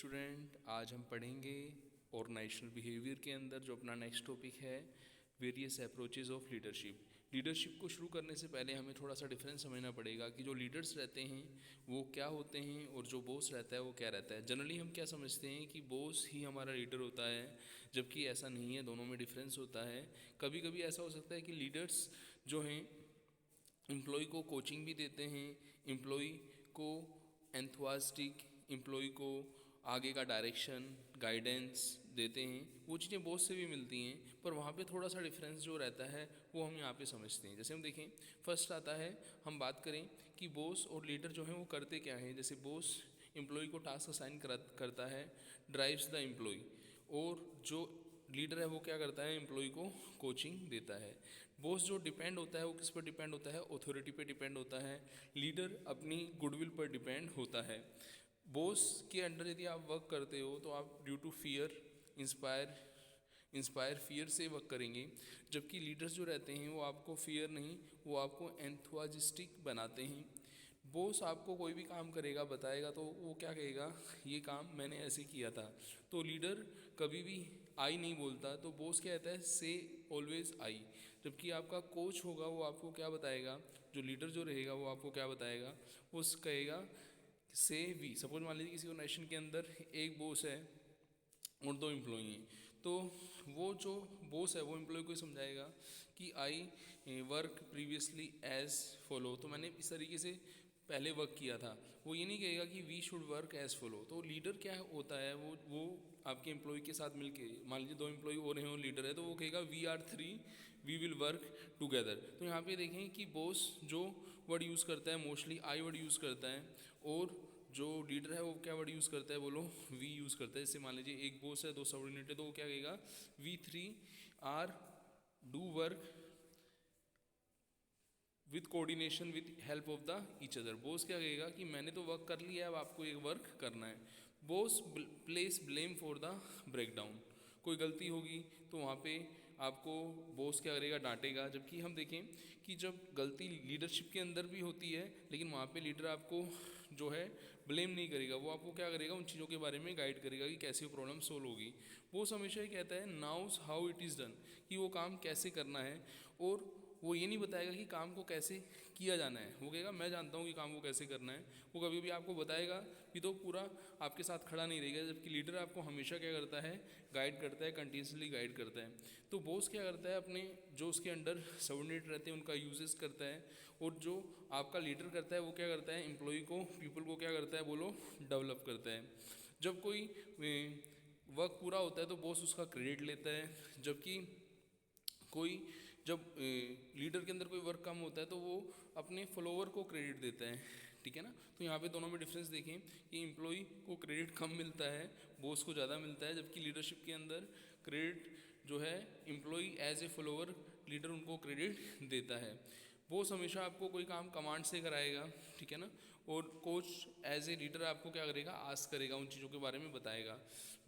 Student, आज हम पढ़ेंगे ऑर्गेनाइजेशनल बिहेवियर के अंदर जो अपना नेक्स्ट टॉपिक है various approaches of leadership. Leadership को शुरू करने से पहले हमें थोड़ा सा डिफरेंस समझना पड़ेगा कि जो लीडर्स रहते हैं वो क्या होते हैं और जो बॉस रहता है वो क्या रहता है। जनरली हम क्या समझते हैं कि बॉस ही हमारा लीडर होता है, जबकि ऐसा नहीं है, दोनों में डिफरेंस होता है। कभी कभी ऐसा हो सकता है कि लीडर्स जो हैं एम्प्लॉय को कोचिंग भी देते हैं, एम्प्लॉय को एंथुआस्टिक, एम्प्लॉय को आगे का डायरेक्शन गाइडेंस देते हैं। वो चीज़ें बॉस से भी मिलती हैं, पर वहाँ पे थोड़ा सा डिफरेंस जो रहता है वो हम यहाँ पे समझते हैं। जैसे हम देखें, फर्स्ट आता है, हम बात करें कि बॉस और लीडर जो हैं वो करते क्या हैं। जैसे बॉस एम्प्लॉय को टास्क असाइन करता है, ड्राइव्स द एम्प्लॉय, और जो लीडर है वो क्या करता है, एम्प्लॉय को कोचिंग देता है। बॉस जो डिपेंड होता है वो किस पर डिपेंड होता है, अथॉरिटी पे डिपेंड होता है। लीडर अपनी गुडविल पर डिपेंड होता है। बॉस के अंडर यदि आप वर्क करते हो तो आप due to fear inspire fear से वर्क करेंगे, जबकि लीडर्स जो रहते हैं वो आपको फियर नहीं, वो आपको एंथुआजिस्टिक बनाते हैं। बॉस आपको कोई भी काम करेगा बताएगा तो वो क्या कहेगा, ये काम मैंने ऐसे किया था। तो लीडर कभी भी आई नहीं बोलता, तो बॉस क्या कहता है, से ऑलवेज आई। जबकि आपका कोच होगा वो आपको क्या बताएगा, जो लीडर जो रहेगा वो आपको क्या बताएगा, वो कहेगा से वी। सपोज मान लीजिए किसी ऑर्गेनाइजेशन के अंदर एक बॉस है और दो एम्प्लॉई हैं, तो वो जो बॉस है वो एम्प्लॉय को समझाएगा कि I work previously as follow, तो मैंने इस तरीके से पहले वर्क किया था। वो ये नहीं कहेगा कि we should work as follow. तो लीडर क्या होता है, वो आपके एम्प्लॉय के साथ मिलके, मान लीजिए दो एम्प्लॉय और हैं और लीडर है, तो वो कहेगा we are three, we will work together. तो यहाँ पे देखें कि बॉस जो वर्ड यूज़ करता है मोस्टली आई वर्ड यूज़ करता है, और जो लीडर है वो क्या वर्ड यूज़ करता है, बोलो, वी यूज़ करता है। जैसे मान लीजिए एक बॉस है, दो सबऑर्डिनेट है, तो वो क्या कहेगा, we three are do work with coordination with help of the each other. Boss क्या कहेगा कि मैंने तो वर्क कर लिया है, अब आपको एक वर्क करना है। Boss place blame for the breakdown. कोई गलती होगी तो वहाँ पे आपको बॉस क्या करेगा, डांटेगा। जबकि हम देखें कि जब गलती लीडरशिप के अंदर भी होती है, लेकिन वहाँ पे लीडर आपको जो है ब्लेम नहीं करेगा, वो आपको क्या करेगा, उन चीज़ों के बारे में गाइड करेगा कि कैसे वो प्रॉब्लम सोल्व होगी। बॉस हमेशा ही कहता है knows how it is done, कि वो काम कैसे करना है, और वो ये नहीं बताएगा कि काम को कैसे किया जाना है। वो कहेगा मैं जानता हूँ कि काम को कैसे करना है। वो कभी भी आपको बताएगा कि तो पूरा आपके साथ खड़ा नहीं रहेगा, जबकि लीडर आपको हमेशा क्या करता है, गाइड करता है, कंटिन्यूसली गाइड करता है। तो बॉस क्या करता है, अपने जो उसके अंडर सबऑर्डिनेट रहते हैं उनका यूजेस करता है, और जो आपका लीडर करता है वो क्या करता है, एम्प्लॉय को, पीपल को क्या करता है, बोलो, डेवलप करता है। जब कोई वर्क पूरा होता है तो बॉस उसका क्रेडिट लेता है, जबकि कोई जब लीडर के अंदर कोई वर्क कम होता है तो वो अपने फॉलोवर को क्रेडिट देता है। ठीक है ना। तो यहाँ पे दोनों में डिफरेंस देखें कि एम्प्लॉय को क्रेडिट कम मिलता है, बॉस को ज़्यादा मिलता है। जबकि लीडरशिप के अंदर क्रेडिट जो है employee as a follower, leader उनको क्रेडिट देता है। बॉस हमेशा आपको कोई काम कमांड से कराएगा, ठीक है ना, और कोच एज ए लीडर आपको क्या करेगा, आस्क करेगा, उन चीज़ों के बारे में बताएगा।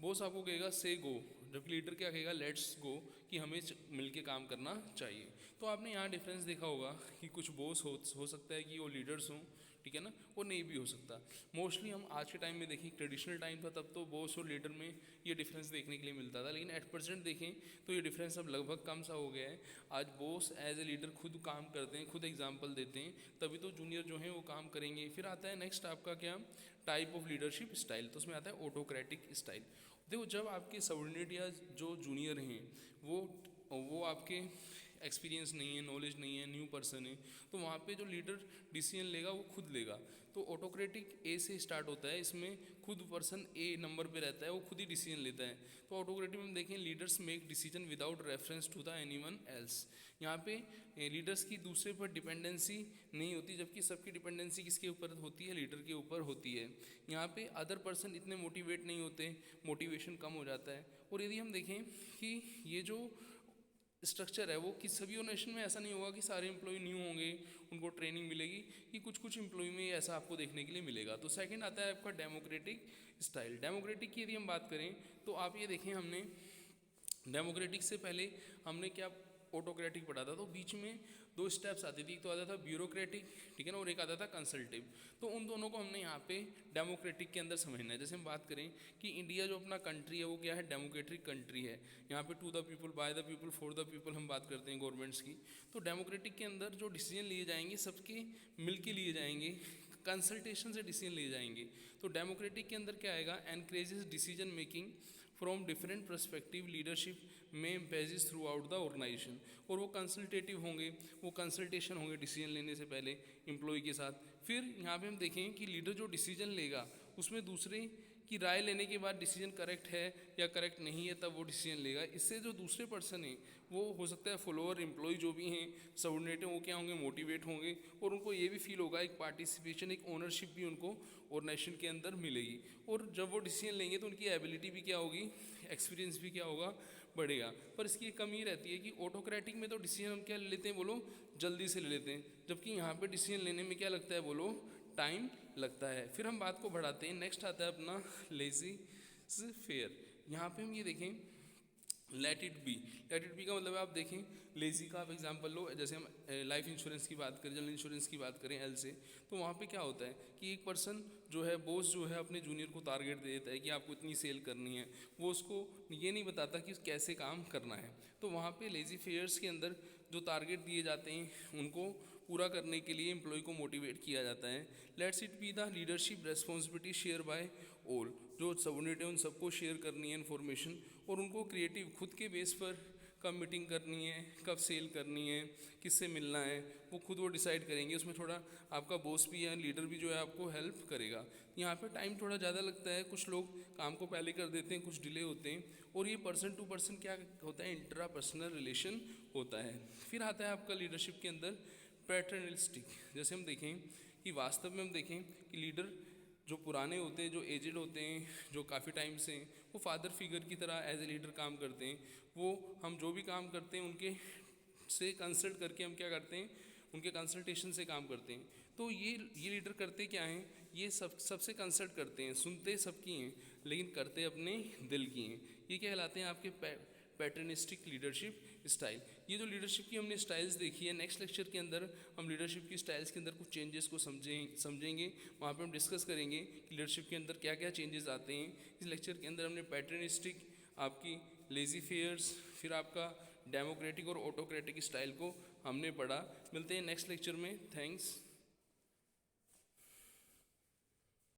बॉस आपको कहेगा से गो, जबकि लीडर क्या कहेगा, लेट्स गो, कि हमें मिलके काम करना चाहिए। तो आपने यहाँ डिफरेंस देखा होगा कि कुछ बॉस हो सकता है कि वो लीडर्स हों, ठीक है ना, वो नहीं भी हो सकता। मोस्टली हम आज के टाइम में देखें, ट्रेडिशनल टाइम था तब तो बॉस और लीडर में ये डिफरेंस देखने के लिए मिलता था, लेकिन एट प्रेजेंट देखें तो ये डिफरेंस अब लगभग कम सा हो गया है। आज बॉस एज ए लीडर खुद काम करते हैं, खुद एग्जाम्पल देते हैं, तभी तो जूनियर जो हैं वो काम करेंगे। फिर आता है नेक्स्ट आपका क्या, टाइप ऑफ लीडरशिप स्टाइल। तो उसमें आता है ऑटोक्रेटिक स्टाइल। देखो, जब आपके सबऑर्डिनेट या जो जूनियर हैं वो आपके एक्सपीरियंस नहीं है, नॉलेज नहीं है, न्यू पर्सन है, तो वहाँ पे जो लीडर डिसीजन लेगा वो खुद लेगा। तो ऑटोक्रेटिक ए से स्टार्ट होता है, इसमें खुद पर्सन ए नंबर पे रहता है, वो खुद ही डिसीजन लेता है। तो ऑटोक्रेटिक में देखें, leaders make decision without reference to the anyone else. यहाँ पे लीडर्स की दूसरे पर डिपेंडेंसी नहीं होती, जबकि सबकी डिपेंडेंसी किसके ऊपर होती है, लीडर के ऊपर होती है। यहाँ पे अदर पर्सन इतने मोटिवेट नहीं होते, मोटिवेशन कम हो जाता है। और यदि हम देखें कि ये जो स्ट्रक्चर है वो कि सभी ऑर्गेनाइजेशन में ऐसा नहीं होगा कि सारे एम्प्लॉय न्यू होंगे, उनको ट्रेनिंग मिलेगी, कि कुछ कुछ एम्प्लॉय में ऐसा आपको देखने के लिए मिलेगा। तो सेकंड आता है आपका डेमोक्रेटिक स्टाइल। डेमोक्रेटिक की यदि हम बात करें तो आप ये देखें, हमने डेमोक्रेटिक से पहले हमने क्या ऑटोक्रेटिक पढ़ा था, तो बीच में दो स्टेप्स आती थी, एक तो आता था ब्यूरोक्रेटिक, ठीक है ना, और एक आता था कंसल्टिव। तो उन दोनों को हमने यहाँ पे डेमोक्रेटिक के अंदर समझना है। जैसे हम बात करें कि इंडिया जो अपना कंट्री है वो क्या है, डेमोक्रेटिक कंट्री है। यहाँ पे to the people, by the people, for the people हम बात करते हैं गवर्नमेंट्स की। तो डेमोक्रेटिक के अंदर जो डिसीजन लिए जाएंगे सबके मिल के लिए जाएंगे, कंसल्टेशन से डिसीजन लिए जाएंगे। तो डेमोक्रेटिक के अंदर क्या आएगा, encourages decision making from different perspective, leadership में एम्पेजेस थ्रू आउट द ऑर्गेनाइजेशन। और वो कंसल्टेटिव होंगे, वो कंसल्टेशन होंगे डिसीजन लेने से पहले एम्प्लॉय के साथ। फिर यहाँ पे हम देखें कि लीडर जो डिसीजन लेगा उसमें दूसरे की राय लेने के बाद डिसीजन करेक्ट है या करेक्ट नहीं है, तब वो डिसीजन लेगा। इससे जो दूसरे पर्सन है वो हो सकता है फॉलोअर, एम्प्लॉय जो भी हैं, सबऑर्डिनेट हैं, वो क्या होंगे, मोटिवेट होंगे, और उनको ये भी फील होगा एक पार्टिसिपेशन, एक ओनरशिप भी उनको ऑर्गेनाइजेशन के अंदर मिलेगी। और जब वो डिसीजन लेंगे तो उनकी एबिलिटी भी क्या होगी, एक्सपीरियंस भी क्या होगा, बढ़ेगा। पर इसकी एक कमी रहती है कि ऑटोक्रेटिक में तो डिसीजन हम क्या ले लेते हैं बोलो, जल्दी से ले लेते हैं, जबकि यहाँ पे डिसीजन लेने में क्या लगता है बोलो, टाइम लगता है। फिर हम बात को बढ़ाते हैं, नेक्स्ट आता है अपना लेजी फेयर। यहाँ पे हम ये देखें let it be. Let it be का मतलब है, आप देखें लेजी का आप एग्जांपल लो, जैसे हम लाइफ इंश्योरेंस की बात करें, जनरल इंश्योरेंस की बात करें एल से, तो वहाँ पे क्या होता है कि एक पर्सन जो है, बॉस जो है अपने जूनियर को टारगेट दे देता है कि आपको इतनी सेल करनी है, वो उसको ये नहीं बताता कि कैसे काम करना है। तो वहाँ पे लेजी फेयर्स के अंदर जो टारगेट दिए जाते हैं उनको पूरा करने के लिए एम्प्लॉय को मोटिवेट किया जाता है। Let's it be the leadership responsibility share by all. जो सबऑर्डिनेट है उन सबको शेयर करनी है इन्फॉर्मेशन, और उनको क्रिएटिव खुद के बेस पर कब मीटिंग करनी है, कब सेल करनी है, किससे मिलना है, वो खुद वो डिसाइड करेंगे। उसमें थोड़ा आपका बॉस भी है, लीडर भी जो है आपको हेल्प करेगा। यहाँ पे टाइम थोड़ा ज़्यादा लगता है, कुछ लोग काम को पहले कर देते हैं, कुछ डिले होते हैं, और ये पर्सन टू पर्सन क्या होता है, इंट्रा पर्सनल रिलेशन होता है। फिर आता है आपका लीडरशिप के अंदर पैटर्नलिस्टिक। जैसे हम देखें कि वास्तव में हम देखें कि लीडर जो पुराने होते हैं, जो एजेड होते हैं, जो काफ़ी टाइम से, वो फादर फिगर की तरह एज ए लीडर काम करते हैं। वो हम जो भी काम करते हैं उनके से कंसल्ट करके हम क्या करते हैं, उनके कंसल्टेशन से काम करते हैं। तो ये लीडर करते क्या हैं, ये सबसे कंसल्ट करते हैं, सुनते सबकी हैं लेकिन करते अपने दिल की हैं। ये क्या कहलाते हैं आपके पैटर्निस्टिक लीडरशिप स्टाइल। ये जो लीडरशिप की हमने स्टाइल्स देखी है, नेक्स्ट लेक्चर के अंदर हम लीडरशिप की स्टाइल्स के अंदर कुछ चेंजेस को समझेंगे। वहाँ पे हम डिस्कस करेंगे कि लीडरशिप के अंदर क्या क्या चेंजेस आते हैं। इस लेक्चर के अंदर हमने पैटर्निस्टिक, आपकी लेजी फेयर्स, फिर आपका डेमोक्रेटिक और ऑटोक्रेटिक स्टाइल को हमने पढ़ा। मिलते हैं नेक्स्ट लेक्चर में। थैंक्स।